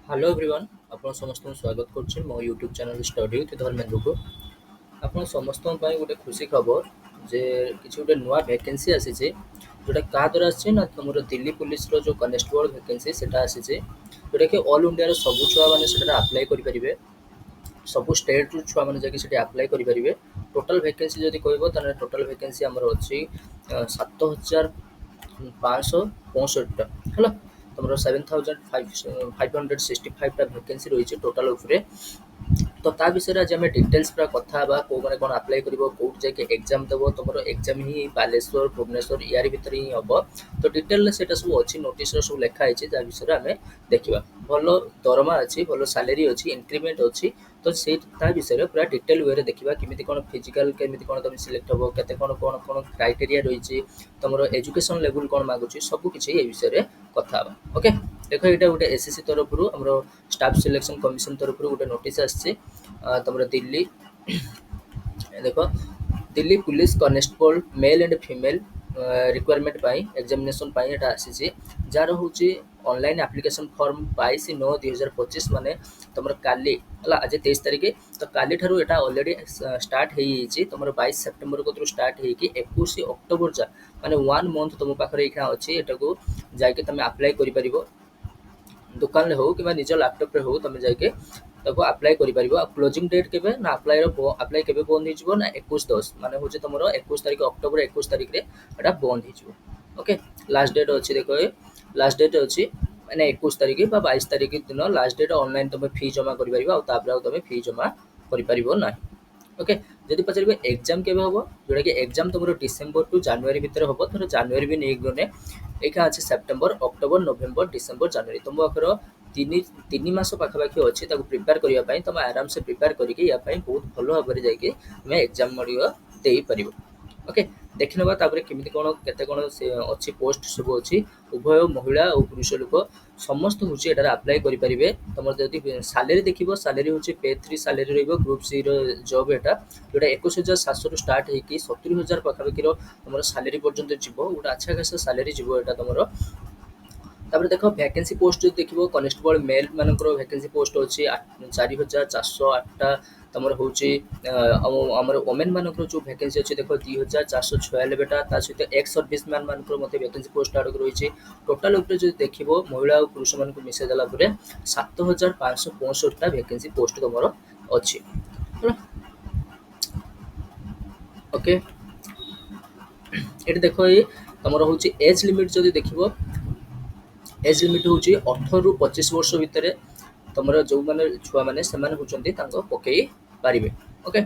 Hello everyone ଆପଣ ସମସ୍ତଙ୍କୁ ସ୍ୱାଗତ କରୁଛି ମୋ ୟୁଟ୍ୟୁବ୍ ଚ୍ୟାନେଲ୍ ଷ୍ଟଡି ୱିଥ୍ ଧର୍ମେନ୍ଦ୍ରକୁ। ଆପଣ ସମସ୍ତଙ୍କ ପାଇଁ ଗୋଟେ ଖୁସି ଖବର ଯେ କିଛି ଗୋଟେ ନୂଆ ଭ୍ୟାକେନ୍ସି ଆସିଛି, ଯେଉଁଟା କାହା ଦ୍ୱାରା ଆସିଛି ନା ତୁମର ଦିଲ୍ଲୀ ପୁଲିସର ଯେଉଁ କନେଷ୍ଟବଳ ଭ୍ୟାକେନ୍ସି ସେଇଟା ଆସିଛି, ଯେଉଁଟାକି ଅଲ୍ ଇଣ୍ଡିଆର ସବୁ ଛୁଆମାନେ ସେଇଟା ଆପ୍ଲାଏ କରିପାରିବେ। ସବୁ ଷ୍ଟେଟ୍ରୁ ଛୁଆମାନେ ଯାଇକି ସେଠି ଆପ୍ଲାଏ କରିପାରିବେ। ଟୋଟାଲ୍ ଭ୍ୟାକେନ୍ସି ଯଦି କହିବ ତାହେଲେ ଟୋଟାଲ୍ ଭ୍ୟାକେନ୍ସି ଆମର ଅଛି 7,565ଟା ହେଲା। ତମର 7,565ଟା ଭ୍ୟାକେନ୍ସି ରହିଛି ଟୋଟାଲ୍ ଉପରେ। ତ ତା ବିଷୟରେ ଆଜି ଆମେ ଡିଟେଲ୍ସ ପୁରା କଥା ହେବା, କୋଉମାନେ କ'ଣ ଆପ୍ଲାଏ କରିବ, କୋଉଠି ଯାଇକି ଏକ୍ଜାମ୍ ଦେବ। ତମର ଏକ୍ଜାମ୍ ହିଁ ବାଲେଶ୍ୱର, ଭୁବନେଶ୍ୱର ୟାରି ଭିତରେ ହିଁ ହେବ। ତ ଡିଟେଲରେ ସେଇଟା ସବୁ ଅଛି, ନୋଟିସ୍ରେ ସବୁ ଲେଖା ହେଇଛି, ଯାହା ବିଷୟରେ ଆମେ ଦେଖିବା। ଭଲ ଦରମା ଅଛି, ଭଲ ସାଲେରୀ ଅଛି, ଇନକ୍ରିମେଣ୍ଟ ଅଛି। ତ ସେଇ ତା ବିଷୟରେ ପୁରା ଡିଟେଲ୍ ୱେରେ ଦେଖିବା, କେମିତି କ'ଣ ଫିଜିକାଲ୍, କେମିତି କ'ଣ ତମେ ସିଲେକ୍ଟ ହେବ, କେତେ କ'ଣ କ୍ରାଇଟେରିଆ ରହିଛି, ତମର ଏଜୁକେସନ୍ ଲେଭେଲ୍ କ'ଣ ମାଗୁଛି, ସବୁ କିଛି ଏ ବିଷୟରେ କଥା ହେବା। ଓକେ, ଦେଖ ଏଇଟା ଗୋଟେ ଏସ୍ଏସ୍ସି ତରଫରୁ ଆମର ଷ୍ଟାଫ୍ ସିଲେକ୍ସନ୍ କମିଶନ ତରଫରୁ ଗୋଟେ ନୋଟିସ୍ ଆସିଛି। ତମର ଦିଲ୍ଲୀ ଦେଖ Delhi police constable mail and female requirement ପାଇଁ ଏକ୍ଜାମିନେସନ୍ ପାଇଁ ଏଇଟା ଆସିଛି, ଯାହାର ହେଉଛି ଅନଲାଇନ୍ ଆପ୍ଲିକେସନ୍ ଫର୍ମ 22/9/2025, ମାନେ ତମର କାଲି ହେଲା, ଆଜି 23 ତାରିଖ। ତ କାଲିଠାରୁ ଏଇଟା ଅଲରେଡ଼ି ଷ୍ଟାର୍ଟ ହେଇଯାଇଛି। ତମର 22 ସେପ୍ଟେମ୍ବର କତରୁ ଷ୍ଟାର୍ଟ ହେଇକି 21 ଅକ୍ଟୋବର ଯା, ମାନେ 1 ମନ୍ଥ ତୁମ ପାଖରେ ଏଇଟା ଅଛି। ଏଟାକୁ ଯାଇକି ତମେ ଆପ୍ଲାଏ କରିପାରିବ, ଦୋକାନରେ ହଉ କିମ୍ବା ନିଜ ଲ୍ୟାପଟପ୍ରେ ହଉ, ତମେ ଯାଇକି ତାକୁ ଆପ୍ଲାଏ କରିପାରିବ। ଆଉ କ୍ଲୋଜିଂ ଡେଟ୍ କେବେ ନା ଆପ୍ଲାଏ କେବେ ବନ୍ଦ ହେଇଯିବ ନା 21/10, ମାନେ ହେଉଛି ତମର 21 ତାରିଖ, ଅକ୍ଟୋବର 21 ତାରିଖରେ ଏଇଟା ବନ୍ଦ ହେଇଯିବ। ଓକେ, ଲାଷ୍ଟ ଡେଟ୍ ଅଛି, ଦେଖ ଲାଷ୍ଟ ଡେଟ୍ ଅଛି ମାନେ 21 ତାରିଖ ବା 22 ତାରିଖ ଦିନ ଲାଷ୍ଟ ଡେଟ୍। ଅନଲାଇନ୍ ତମେ ଫି ଜମା କରିପାରିବ, ଆଉ ତାପରେ ଆଉ ତମେ ଫି ଜମା କରିପାରିବ ନାହିଁ। ଓକେ, ଯଦି ପଚାରିବେ ଏକ୍ଜାମ୍ କେବେ ହେବ, ଯେଉଁଟାକି ଏକ୍ଜାମ୍ ତମର ଡିସେମ୍ବର ଟୁ ଜାନୁଆରୀ ଭିତରେ ହେବ। ଧର ଜାନୁଆରୀ ବି ନେଇଗଲେ, ଏଇଟା ଅଛି ସେପ୍ଟେମ୍ବର, ଅକ୍ଟୋବର, ନଭେମ୍ବର, ଡିସେମ୍ବର, ଜାନୁଆରୀ। ତୁମ ପାଖର ତିନି ମାସ ପାଖାପାଖି ଅଛି ତାକୁ ପ୍ରିପେୟାର କରିବା ପାଇଁ। ତୁମେ ଆରାମସେ ପ୍ରିପେୟାର କରିକି ୟା ପାଇଁ ବହୁତ ଭଲ ଭାବରେ ଯାଇକି ତୁମେ ଏକ୍ଜାମ୍ ମଧ୍ୟ ଦେଇପାରିବ। ଓକେ, ଦେଖିନେବା ତାପରେ କେମିତି କ'ଣ କେତେ କ'ଣ ସେ ଅଛି, ପୋଷ୍ଟ ସବୁ ଅଛି। ଉଭୟ ମହିଳା ଓ ପୁରୁଷ ଲୋକ ସମସ୍ତ ହେଉଛି ଏଠାରେ ଆପ୍ଲାଏ କରିପାରିବେ। ତୁମର ଯଦି ସାଲେରୀ ଦେଖିବ, ସାଲେରୀ ହେଉଛି ପେ3 ସାଲେରୀ ରହିବ। ଗ୍ରୁପ୍ ସିର ଜବ୍ ଏଟା, ଯେଉଁଟା 21,700ରୁ ଷ୍ଟାର୍ଟ ହେଇକି 70,000 ପାଖାପାଖିର ତୁମର ସାଲେରୀ ପର୍ଯ୍ୟନ୍ତ ଯିବ। ଗୋଟେ ଆଚ୍ଛା ଖାସା ସାଲେରୀ ଯିବ ଏଟା ତୁମର। ତାପରେ ଦେଖ ଭ୍ୟାକେନ୍ସି ପୋଷ୍ଟ ଯଦି ଦେଖିବ, କନେଷ୍ଟବଳ ମେଲ୍ ମାନଙ୍କର ଭ୍ୟାକେନ୍ସି ପୋଷ୍ଟ ଅଛି 4,408ଟା। ତମର ହେଉଛି ଆମର ଓମେନ୍ ମାନଙ୍କର ଯେଉଁ ଭ୍ୟାକେନ୍ସି ଅଛି, ଦେଖ 2,496ଟା। ତା ସହିତ ଏକ୍ସ ସର୍ଭିସ୍ ମ୍ୟାନ୍ ମାନଙ୍କର ମଧ୍ୟ ଭ୍ୟାକେନ୍ସି ପୋଷ୍ଟ ଆଡ଼କୁ ରହିଛି। ଟୋଟାଲ୍ ଉପରେ ଯଦି ଦେଖିବ, ମହିଳା ଆଉ ପୁରୁଷମାନଙ୍କୁ ମିଶାଇ ଦେଲା ପରେ 7,565ଟା ଭ୍ୟାକେନ୍ସି ପୋଷ୍ଟ ତମର ଅଛି ହେଲା। ଓକେ, ଏଠି ଦେଖ ତମର ହେଉଛି ଏଜ୍ ଲିମିଟ୍ ଯଦି ଦେଖିବ, ଏଜ୍ ଲିମିଟ୍ ହେଉଛି 18ରୁ 25 ବର୍ଷ ଭିତରେ ତମର ଯେଉଁମାନେ ଛୁଆମାନେ ସେମାନେ ହେଉଛନ୍ତି ତାଙ୍କ ପକେଇ ପାରିବେ। ଓକେ,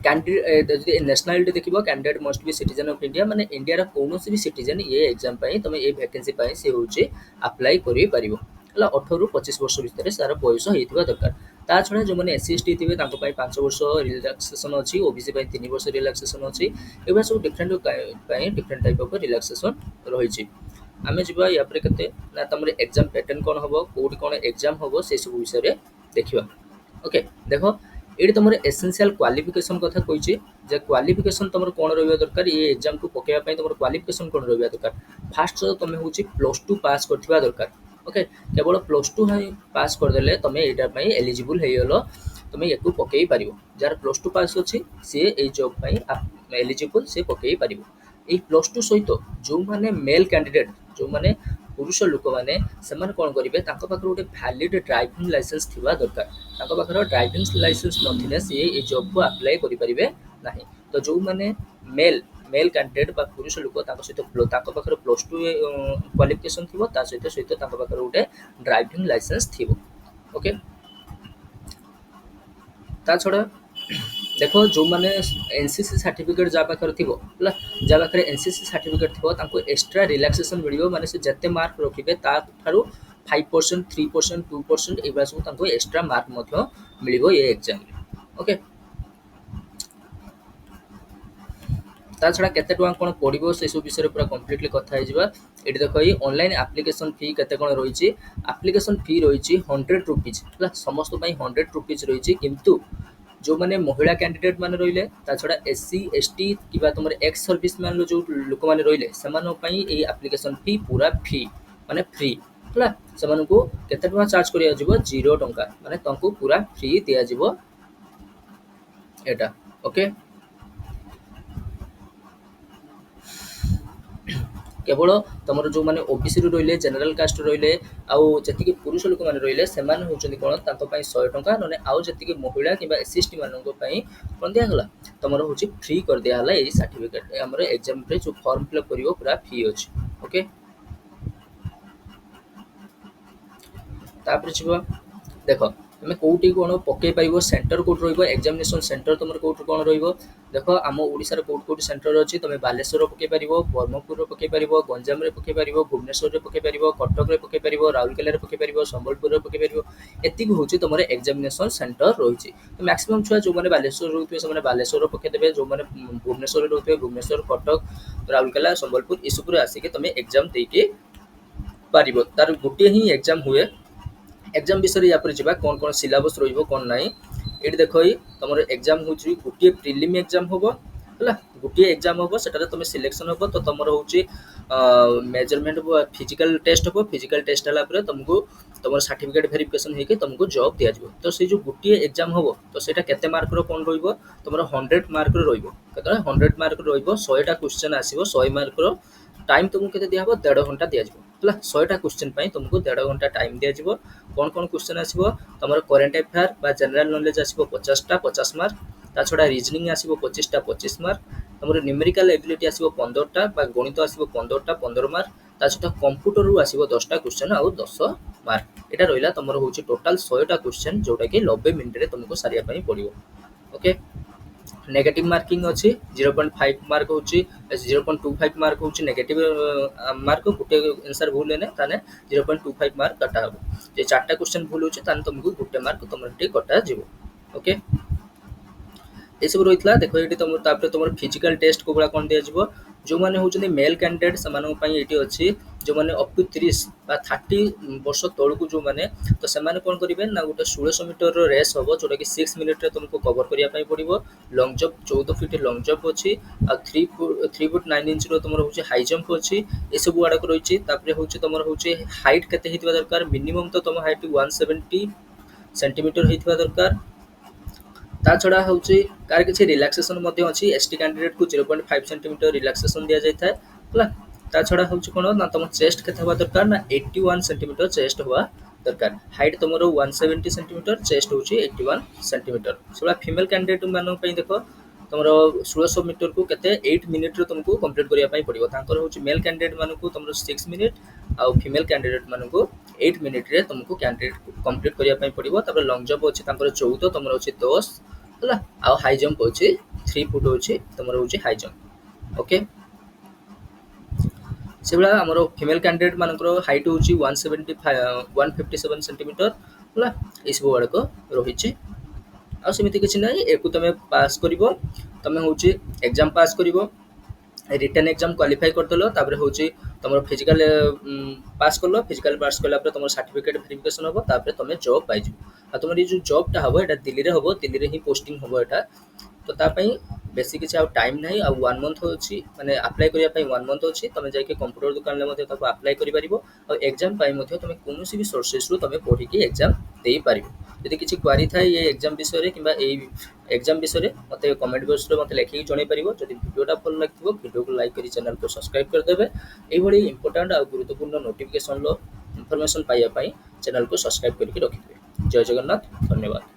କ୍ୟାଣ୍ଡିଡେଟ୍ ଯଦି ନ୍ୟାସନାଲିଟି ଦେଖିବ, candidate must B citizen of India, ମାନେ ଇଣ୍ଡିଆର କୌଣସି ବି ସିଟିଜେନ୍ ଏ ଏକ୍ଜାମ୍ ପାଇଁ ତମେ ଏ ଭ୍ୟାକେନ୍ସି ପାଇଁ ସେ ହେଉଛି ଆପ୍ଲାଏ କରିପାରିବ ହେଲା। 18ରୁ 25 ବର୍ଷ ଭିତରେ ତାର ବୟସ ହେଇଥିବା ଦରକାର। ତା ଛଡ଼ା ଯେଉଁମାନେ SC/ST ଥିବେ ତାଙ୍କ ପାଇଁ 5 ବର୍ଷ ରିଲାକ୍ସେସନ୍ ଅଛି, OBC ପାଇଁ 3 ବର୍ଷ ରିଲାକ୍ସେସନ୍ ଅଛି। ଏଗୁଡ଼ା ସବୁ ଡିଫରେଣ୍ଟ ପାଇଁ ଡିଫରେଣ୍ଟ ଟାଇପ୍ ଅଫ୍ ରିଲାକ୍ସେସନ୍ ରହିଛି। ଆମେ ଯିବା ୟା ପରେ କେତେ ନା ତମର ଏକ୍ଜାମ୍ ପ୍ୟାଟର୍ନ କ'ଣ ହେବ, କେଉଁଠି କ'ଣ ଏକ୍ଜାମ୍ ହେବ, ସେସବୁ ବିଷୟରେ ଦେଖିବା। ଓକେ, ଦେଖ ଏଇଠି ତମର ଏସେନ୍ସିଆଲ୍ କ୍ୱାଲିଫିକେସନ୍ କଥା କହିଛି, ଯେ କ୍ୱାଲିଫିକେସନ୍ ତମର କ'ଣ ରହିବା ଦରକାର, ଏ ଏକ୍ଜାମ୍କୁ ପକାଇବା ପାଇଁ ତମର କ୍ୱାଲିଫିକେସନ୍ କ'ଣ ରହିବା ଦରକାର। ଫାଷ୍ଟ ତମେ ହେଉଛି +2 ପାସ୍ କରିଥିବା ଦରକାର। ଓକେ, କେବଳ +2 ପାସ୍ କରିଦେଲେ ତମେ ଏଇଟା ପାଇଁ ଏଲିଜିବୁଲ୍ ହେଇଗଲ, ତମେ ୟାକୁ ପକାଇ ପାରିବ। ଯାହାର +2 ପାସ୍ ଅଛି ସିଏ ଏଇ ଜବ୍ ପାଇଁ ଏଲିଜିବୁଲ୍, ସେ ପକାଇ ପାରିବ। এই +2 ସହିତ ଯେଉଁମାନେ ମେଲ୍ କ୍ୟାଣ୍ଡିଡେଟ୍, ଯେଉଁମାନେ ପୁରୁଷ ଲୋକମାନେ, ସେମାନେ କ'ଣ କରିବେ, ତାଙ୍କ ପାଖରେ ଗୋଟେ ଭ୍ୟାଲିଡ୍ ଡ୍ରାଇଭିଂ ଲାଇସେନ୍ସ ଥିବା ଦରକାର। ତାଙ୍କ ପାଖରେ ଡ୍ରାଇଭିଂ ଲାଇସେନ୍ସ ନଥିଲେ ସିଏ ଏଇ ଜବ୍କୁ ଆପ୍ଲାଏ କରିପାରିବେ ନାହିଁ। ତ ଯେଉଁମାନେ ମେଲ୍ କ୍ୟାଣ୍ଡିଡେଟ୍ ବା ପୁରୁଷ ଲୋକ, ତାଙ୍କ ସହିତ ତାଙ୍କ ପାଖରେ +2 କ୍ୱାଲିଫିକେସନ୍ ଥିବ, ତା ସହିତ ତାଙ୍କ ପାଖରେ ଗୋଟେ ଡ୍ରାଇଭିଂ ଲାଇସେନ୍ସ ଥିବ। ଓକେ, ତା ଛଡ଼ା ଦେଖ ଯେଉଁମାନେ NCC ସାର୍ଟିଫିକେଟ୍ ଯାହା ପାଖରେ ଥିବ ହେଲା, ଯାହା ପାଖରେ NCC ସାର୍ଟିଫିକେଟ୍ ଥିବ, ତାଙ୍କୁ ଏକ୍ସଟ୍ରା ରିଲାକ୍ସେସନ୍ ମିଳିବ। ମାନେ ସେ ଯେତେ ମାର୍କ ରଖିବେ ତାଠାରୁ 5%, 3%, 2% ଏଇଭଳିଆ ସବୁ ତାଙ୍କୁ ଏକ୍ସଟ୍ରା ମାର୍କ ମଧ୍ୟ ମିଳିବ ଏ ଏକ୍ଜାମ୍ରେ। ଓକେ, ତା ଛଡ଼ା କେତେ ଟଙ୍କା କ'ଣ ପଡ଼ିବ ସେସବୁ ବିଷୟରେ ପୁରା କମ୍ପ୍ଲିଟଲି କଥା ହେଇଯିବା। ଏଠି ଦେଖ ଅନଲାଇନ୍ ଆପ୍ଲିକେସନ୍ ଫି କେତେ କ'ଣ ରହିଛି। ଆପ୍ଲିକେସନ୍ ଫି ରହିଛି 100 ରୁପିଜ୍ ହେଲା, ସମସ୍ତ ପାଇଁ 100 ରୁପିଜ୍ ରହିଛି। କିନ୍ତୁ ଯେଉଁମାନେ ମହିଳା କ୍ୟାଣ୍ଡିଡେଟ୍ ମାନେ ରହିଲେ, ତା ଛଡ଼ା SC/ST କିମ୍ବା ତୁମର ଏକ୍ସ ସର୍ଭିସ୍ ମ୍ୟାନ୍ର ଯେଉଁ ଲୋକମାନେ ରହିଲେ, ସେମାନଙ୍କ ପାଇଁ ଏଇ ଆପ୍ଲିକେସନ୍ ଫି ପୁରା ମାନେ ଫ୍ରି ହେଲା ସେମାନଙ୍କୁ କେତେ ଟଙ୍କା ଚାର୍ଜ କରାଯିବ 0 ଟଙ୍କା ମାନେ ତାଙ୍କୁ ପୁରା ଫ୍ରି ଦିଆଯିବ ଏଟା ଓକେ କେବଳ ତମର ଯୋଉମାନେ ଓବିସି ରୁ ରହିଲେ ଜେନେରାଲ କାଷ୍ଟ ରହିଲେ ଆଉ ଯେତିକି ପୁରୁଷ ଲୋକମାନେ ରହିଲେ ସେମାନେ ହଉଛନ୍ତି କଣ ତାଙ୍କ ପାଇଁ 100 ଟଙ୍କା ନହେଲେ ଆଉ ଯେତିକି ମହିଳା କିମ୍ବା ଏସଏସଟି ମାନଙ୍କ ପାଇଁ କଣ ଦିଆଗଲା ତମର ହଉଛି ଫ୍ରି କରିଦିଆଗଲା ଏଇ ସାର୍ଟିଫିକେଟ ଆମର ଏକ୍ସାମ ରେ ଯୋଉ ଫର୍ମ ଫିଲଅପ କରିବ ପୁରା ଫ୍ରି ଅଛି ଓକେ ତାପରେ ଯିବ ଦେଖ তুমি কোউটি কোন পকাই পারিবো সেন্টার কোড রহিবো এক্সামিনেশন সেন্টার তোমার কোউটি কোন রহিবো দেখো আম ওড়িশার কোউটি কোউটি সেন্টার আছে তুমি বালেশ্বর পকাই পারিবো বর্মপুর পকাই পারিবো গঞ্জাম রে পকাই পারিবো ভুবনেশ্বর রে পকাই পারিবো কটক রে পকাই পারিবো রাউরকেলা রে পকাই পারিবো সম্বলপুর রে পকাই পারিবো এতিকি হচ্ছে তোমার এক্সামিনেশন সেন্টার রয়েছে তো ম্যাক্সিমাম ছুয়া যে মানে বালেশ্বর রহুথিবে সেমানে বালেশ্বর পকাই দেবে যে মানে ভুবনেশ্বর রহুথিবে ভুবনেশ্বর কটক রাউরকেলা সম্বলপুর এসবুরে আসিকি তুমি এক্সাম ଦେଇକି পারিবো তার গোটিয়ে হি এক্সাম হুয়ে एग्जाम विषय या पर कौन कौन सिलेबस रहिबो कौन नाही एठी देखो तुमर एग्जाम होची गुटिए प्रिलिम एग्जाम होबो हला गुटिए एग्जाम होबो सेटारे तुम सिलेक्शन होबो तो तुमर होची मेजरमेंट फिजिकल टेस्ट होबो फिजिकल टेस्ट हला पर तुमको तुमर सर्टिफिकेट वेरिफिकेशन हेके तुमको जॉब दिया जिवो तो से जो गुटिए एग्जाम होबो तो सेटा केते मार्क रो कोन रहिबो तुमर 100 मार्क रो रहिबो केते 100 मार्क रो रहिबो 100 टा क्वेश्चन आसीबो 100 मार्क रो टाइम तुमको केते दिया हबो 1.5 घंटा दिया जिवो हला 100 टा क्वेश्चन पई तुमको 1.5 घंटा टाइम दिया जिवो कौन कौन क्वेश्चन आसीबो तमरो करंट अफेयर बा जनरल नॉलेज आसीबो 50 टा 50 मार्क ता छडा रीजनिंग आसीबो 25 टा 25 मार्क तमरो न्यूमेरिकल एबिलिटी आसीबो 15 टा बा गणित आसीबो 15 टा 15 मार्क ता छडा कंप्यूटर रु आसीबो 10 टा क्वेश्चन आ 10 मार्क एटा रहिला तमरो होची टोटल 100 टा क्वेश्चन जोटा कि 90 मिनिट रे तुमको सारिया पई पड़िबो ओके नेगेटिव मार्किंग अच्छी 0.5 मार्क होची 0.25 मार्क होची नेगेटिव मार्क गोटे आंसर भूल है ताने 0.25 मार्क कटा हो जे चारटा क्वेश्चन भूल होची ताने तुमको गोटे मार्क तुमर टी कटा जिवो ओके ए सब रहितला देखो एटी तुम तापर तुमर फिजिकल टेस्ट को बळा कोन दिया जिवो जो माने होचनी मेल कैंडिडेट समान पई एटी अछि जो माने अप टू 30 बा 30 वर्ष तळकु जो माने तो समान कोन करिवे ना गोटे 1600 मीटर रो रेस होबो जोटा कि 6 मिनिट रे तुमको कवर करिया पई पड़िबो long jump 14 feet long jump अछि आ 3 फुट 9 इंच रो तुमर होची हाई जंप अछि ए सब वाडा को रहिछि तापर होची तुमर होची हाइट केते हितबा दरकार मिनिमम तो तुम हाइट 170 सेंटीमीटर हितबा दरकार ता छडा होची कार किछि रिलैक्सेशन मध्ये अछि एसटी कैंडिडेट को 0.5 सेंटीमीटर रिलैक्सेशन दिया जाय था हला ता छडा होची कोन ना तुम चेस्ट केते हवा दरकार ना 81 सेंटीमीटर चेस्ट हुआ दरकार हाइट तुमरो 170 सेंटीमीटर चेस्ट होची 81 सेंटीमीटर सोला फीमेल कैंडिडेट मानो पई देखो तुमरो 1600 मीटर को केते 8 मिनिट रे तुमको कंप्लीट करिया पई पड़िबो तांकर होची मेल कैंडिडेट मानो को तुमरो 6 मिनिट आ फीमेल कैंडिडेट मानो को 8 मिनिट रे तुमको कैंडिडेट कंप्लीट करिया पई पड़िबो तापर लॉन्ग जंप होची तांकर 14 तुमरो होची 10 हला आ हाई जंप होची 3 फुट होची तुमरो होची हाई जंप ओके सेबला हमरो फीमेल कैंडिडेट मानकर हाइट होची 175 157 सेंटीमीटर हला इस बड़ को रहिछि आ समिति किछि नै एकु तमे पास करिवो तमे होची एग्जाम पास करिवो रिटन एग्जाम क्वालिफाई करदलो तापर होची तमरो फिजिकल पास करलो फिजिकल पास करला पर तमरो सर्टिफिकेट वेरिफिकेशन होबो तापर तमे जॉब पाइजो आ तमरी जो जॉब टा होबो एटा दिल्ली रे ही पोस्टिंग होबो एटा तो ता पई बेसी किछि आ टाइम नाही आ 1 मंथ होची माने अप्लाई करिया पई 1 मंथ होची तमे जाय के कंप्यूटर दुकान ले मध्ये ताको अप्लाई करि परिबो आ एग्जाम पई मध्ये तमे कोनोसी भी सोर्सेस रु तमे पढी के एग्जाम देई परिबो यदि किछि क्वेरी थाए ये एग्जाम विषय रे किबा ए एग्जाम विषय रे मते कमेंट बॉक्स रे मते लेखि जणाई परिबो जदि वीडियोटा भल लागथिबो वीडियो को लाइक करी चैनल को सब्सक्राइब कर देबे एई भली इंपोर्टेंट आ गुरुत्वपूर्ण नोटिफिकेशन लो इन्फॉर्मेशन पाइया पई चैनल को सब्सक्राइब करके रखिबे जय जगन्नाथ धन्यवाद।